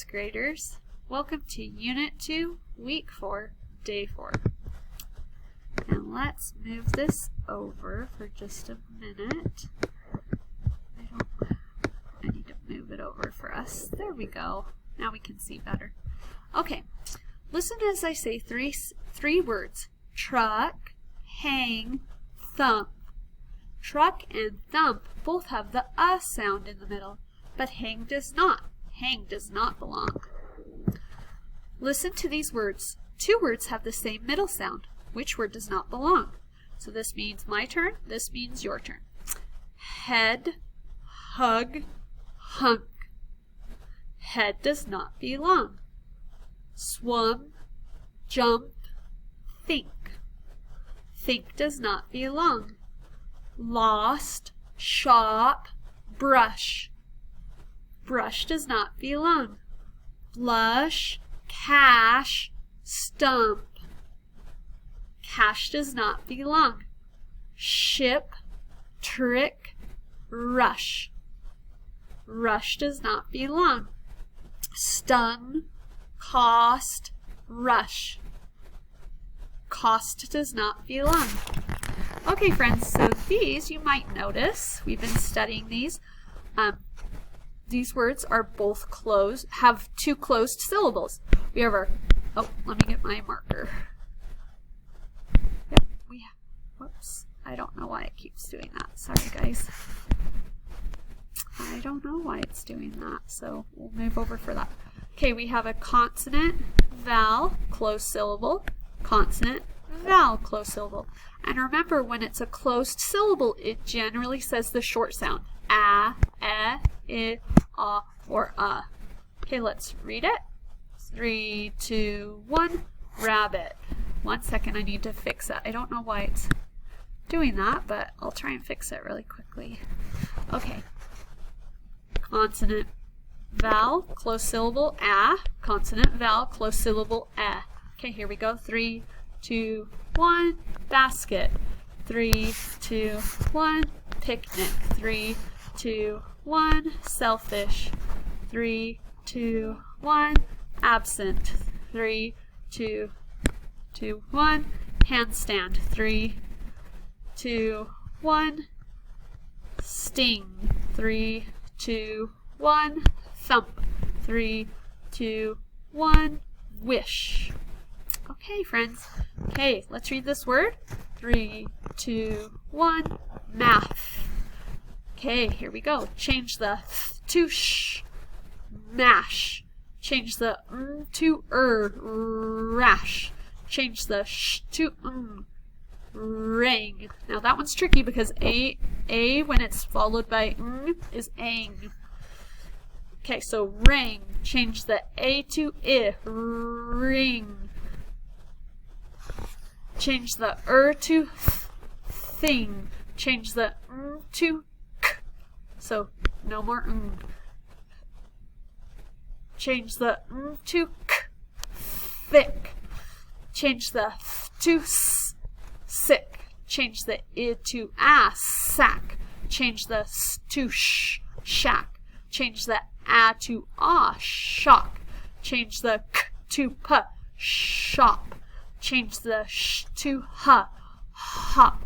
first graders. Welcome to Unit 2, Week 4, Day 4. And let's move this over for just a minute. I need to move it over for us. There we go. Now we can see better. Okay, listen as I say three words. Truck, hang, thump. Truck and thump both have the sound in the middle, but hang does not. Hang does not belong. Listen to these words. Two words have the same middle sound. Which word does not belong? So this means my turn, this means your turn. Head, hug, hunk. Head does not belong. Swim, jump, think. Think does not belong. Lost, shop, brush. Brush does not belong. Blush, cash, stump. Cash does not belong. Ship, trick, rush. Rush does not belong. Stun, cost, rush. Cost does not belong. Okay, friends, so these you might notice, we've been studying these. These words are both closed, have two closed syllables. We have our, oh, let me get my marker. Yep, we have, whoops, I don't know why it keeps doing that. Sorry, guys. I don't know why it's doing that, so we'll move over for that. Okay, we have a consonant, vowel, closed syllable, consonant, vowel, closed syllable. And remember, when it's a closed syllable, it generally says the short sound. A, I, or a. Okay, let's read it. 3, 2, 1, rabbit. 1 second, I need to fix it. I don't know why it's doing that, but I'll try and fix it really quickly. Okay. Consonant, vowel, closed syllable, a. Consonant, vowel, closed syllable, a. Okay, here we go. 3, 2, 1, basket. 3, 2, 1, picnic. 3, 2, 1, selfish. 3, 2, 1, absent. 3, 2, 1, handstand. 3, 2, 1, sting. 3, 2, 1, thump. 3, 2, 1, wish. Okay, friends. Okay, let's read this word. 3, 2, 1, math. Okay, here we go. Change the th to sh. Mash. Change the to rash. Change the sh to ring. Now that one's tricky because a when it's followed by is ang. Okay, so ring. Change the a to I. Ring. Change the to thing. Change the to k. So no more Change the to k. Thick. Change the to sick. Change the I to sack. Change the s to shack. Change the a to shock. Change the k to p, shop. Change the sh to hop.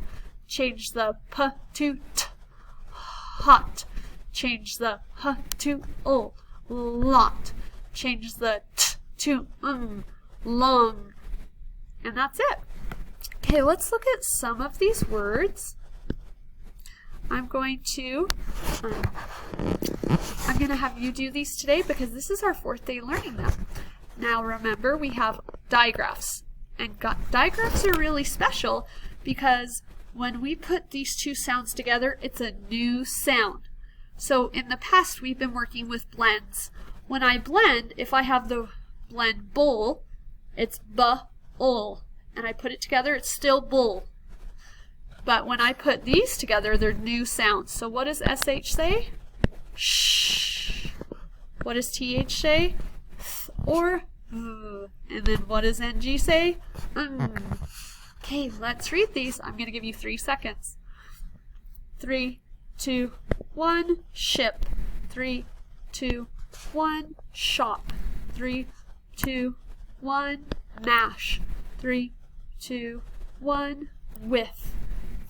Change the p to t, hot. Change the h to lot. Change the t to long. And that's it. Okay, let's look at some of these words. I'm going to have you do these today because this is our 4th day learning them. Now remember, we have digraphs. And digraphs are really special because when we put these two sounds together, it's a new sound. So in the past, we've been working with blends. When I blend, if I have the blend bowl, it's b-ul. And I put it together, it's still bull. But when I put these together, they're new sounds. So what does SH say? Shh. What does TH say? Th or th. And then what does NG say? Okay, let's read these. I'm going to give you 3 seconds. 3, 2, 1, ship. 3, 2, 1, shop. 3, 2, 1, mash. 3, 2, 1, with.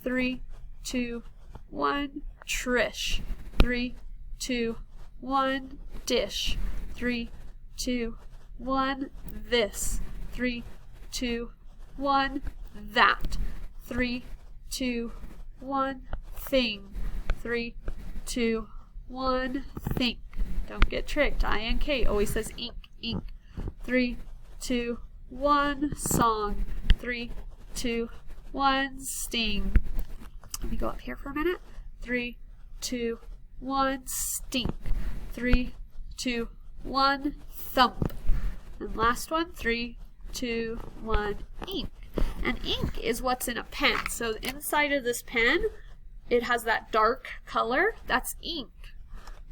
3, 2, 1, Trish. 3, 2, 1, dish. 3, 2, 1, this. 3, 2, 1, that. 3, 2, 1, thing. 3, 2, 1, think. Don't get tricked. INK always says ink, ink. 3, 2, 1, song. 3, 2, 1, sting. Let me go up here for a minute. 3, 2, 1, stink. 3, 2, 1, thump. And last one, 3, 2, 1, ink. And ink is what's in a pen. So inside of this pen, it has that dark color. That's ink.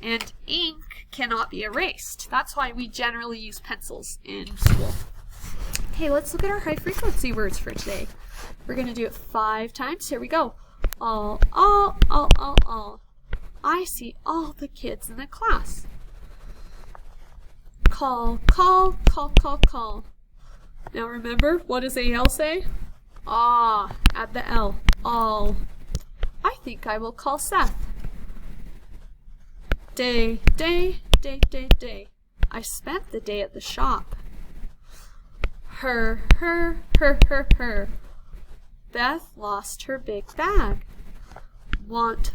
And ink cannot be erased. That's why we generally use pencils in school. Okay, let's look at our high frequency words for today. We're going to do it 5 times. Here we go. All. I see all the kids in the class. Call. Now remember, what does AL say? Ah, add the L. All. I think I will call Seth. Day. I spent the day at the shop. Her. Beth lost her big bag. Want.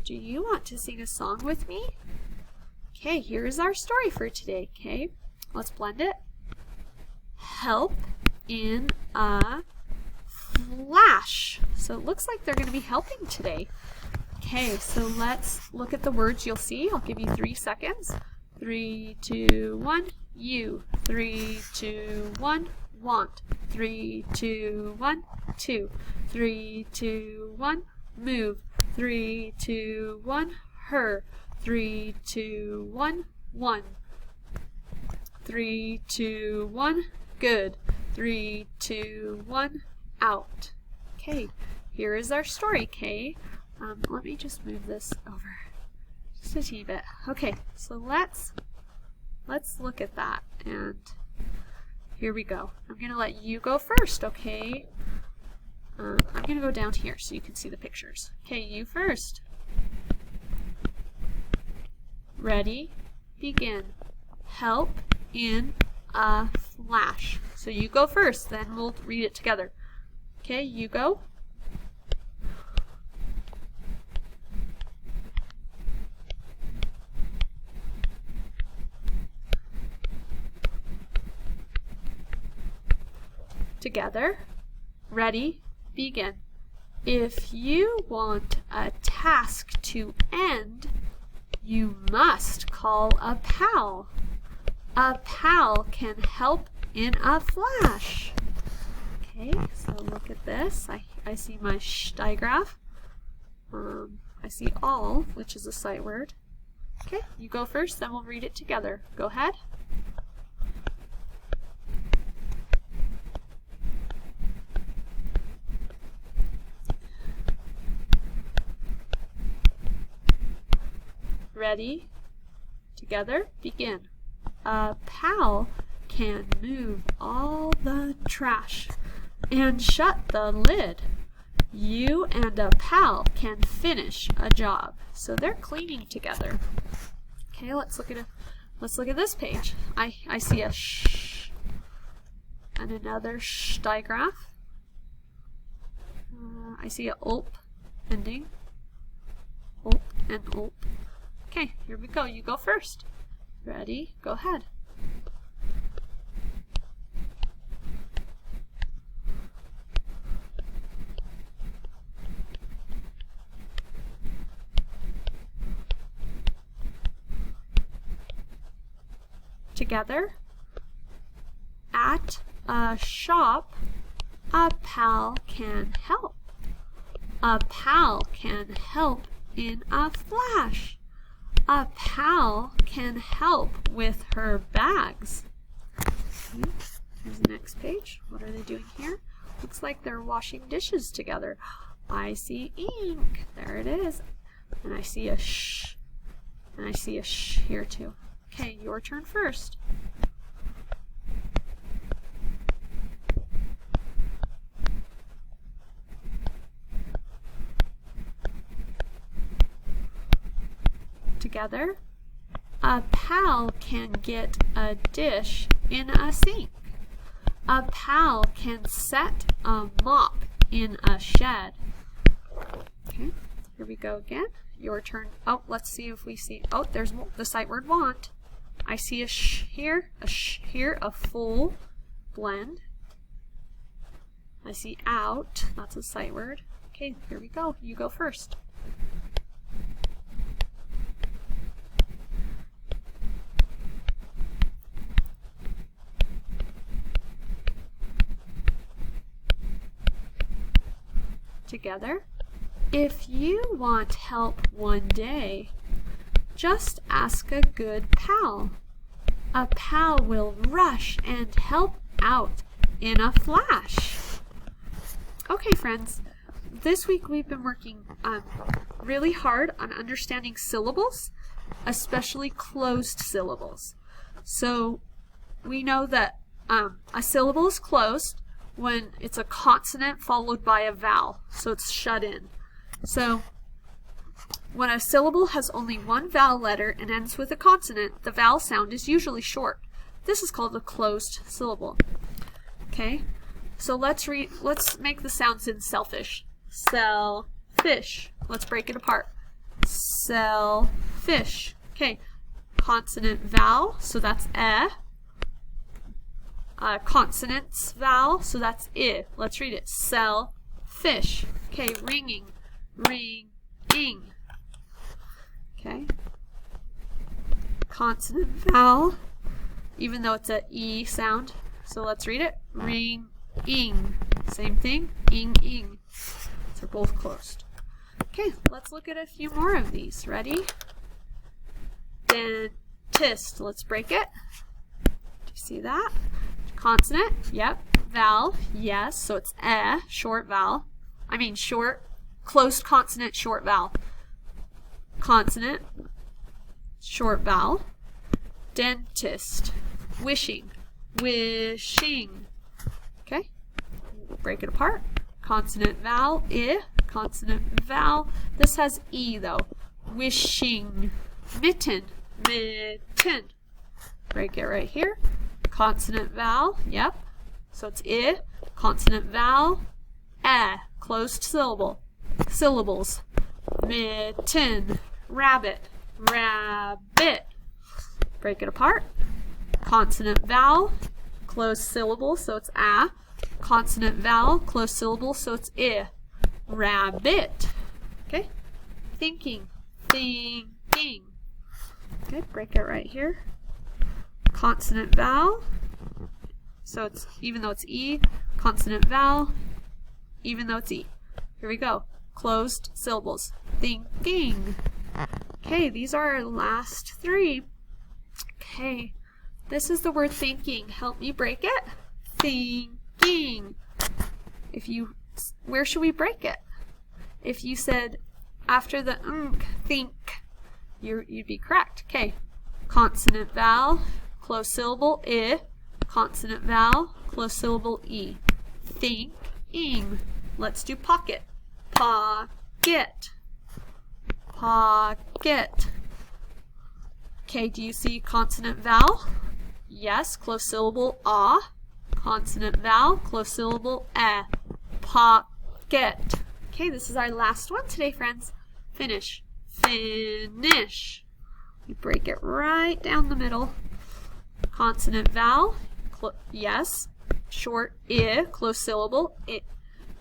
Do you want to sing a song with me? Okay, here is our story for today. Okay, let's blend it. Help in a flash. So it looks like they're going to be helping today. Okay, so let's look at the words you'll see. I'll give you 3 seconds. 3, 2, 1, you. 3, 2, 1, want. 3, 2, 1, two. 3, 2, 1, move. 3, 2, 1, her. 3, 2, 1, one. 3, 2, 1, good. 3, 2, 1, out. Okay, here is our story, okay? Let me just move this over just a teeny bit. Okay, so let's look at that, and here we go. I'm going to let you go first, okay? I'm going to go down here so you can see the pictures. Okay, you first. Ready? Begin. Help in a flash. So you go first, then we'll read it together. Okay, you go. Together. Ready? Begin. If you want a task to end, you must call a pal. A pal can help in a flash. Okay, so look at this. I see my digraph. I see all, which is a sight word. Okay, you go first, then we'll read it together. Go ahead. Ready? Together, begin. A pal can move all the trash and shut the lid. You and a pal can finish a job. So they're cleaning together. Okay, let's look at this page. I see a sh and another sh digraph. I see a ulp ending. Ulp and ulp. Okay, here we go. You go first. Ready? Go ahead. Together. At a shop, a pal can help. A pal can help in a flash. A pal can help with her bags. Here's the next page. What are they doing here? Looks like they're washing dishes together. I see ink. There it is. And I see a sh. And I see a sh here too. Okay, your turn first. Together. A pal can get a dish in a sink. A pal can set a mop in a shed. Okay, here we go again. Your turn. Oh, let's see if we see. Oh, there's the sight word want. I see a sh here, a full blend. I see out. That's a sight word. Okay, here we go. You go first. Together. If you want help one day, just ask a good pal. A pal will rush and help out in a flash. Okay, friends, this week we've been working really hard on understanding syllables, especially closed syllables. So we know that a syllable is closed when it's a consonant followed by a vowel, so it's shut in. So when a syllable has only one vowel letter and ends with a consonant, the vowel sound is usually short. This is called a closed syllable. Okay, so let's make the sounds in selfish. Sell fish. Let's break it apart. Sell fish. Okay, consonant vowel, so that's eh. Consonants vowel, so that's I. Let's read it. Sell fish. Okay, ringing. Ring-ing. Okay. Consonant vowel, even though it's a E sound. So let's read it. Ring-ing. Same thing. Ing-ing. So they're both closed. Okay, let's look at a few more of these. Ready? Dentist. Let's break it. Do you see that? Consonant. Yep. Vowel. Yes. So it's eh. Short vowel. Short. Closed consonant, short vowel. Consonant, short vowel. Dentist. Wishing. Wishing. Okay. Break it apart. Consonant vowel, I. Consonant vowel. This has E though. Wishing. Mitten. Mitten. Break it right here. Consonant vowel. Yep. So it's I. Consonant vowel. Eh. Closed syllable. Syllables. Mitten. Rabbit. Rabbit. Break it apart. Consonant vowel. Closed syllable, so it's ah. Consonant vowel. Closed syllable, so it's I. Rabbit. Okay. Thinking. Thinking. Okay, break it right here. Consonant vowel. So it's, even though it's E, consonant vowel, even though it's E. Here we go. Closed syllables. Thinking. Okay, these are our last three. Okay, this is the word thinking. Help me break it. Thinking. Where should we break it? If you said after the think, you'd be correct. Okay, consonant vowel, closed syllable, I. Consonant vowel, closed syllable, E. Thinking. Let's do pocket. Pocket. Pocket. Okay, do you see consonant vowel? Yes, closed syllable, ah. Consonant vowel, closed syllable, eh. Pocket. Okay, this is our last one today, friends. Finish. Finish. We break it right down the middle. Consonant vowel, yes. Short I, closed syllable, it.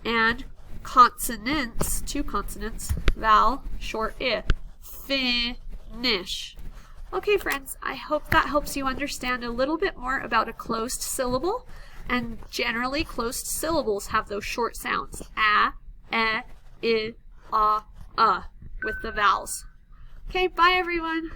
And consonants, two consonants, vowel, short I. Finish. Okay, friends, I hope that helps you understand a little bit more about a closed syllable. And generally, closed syllables have those short sounds. A, I, with the vowels. Okay, bye everyone.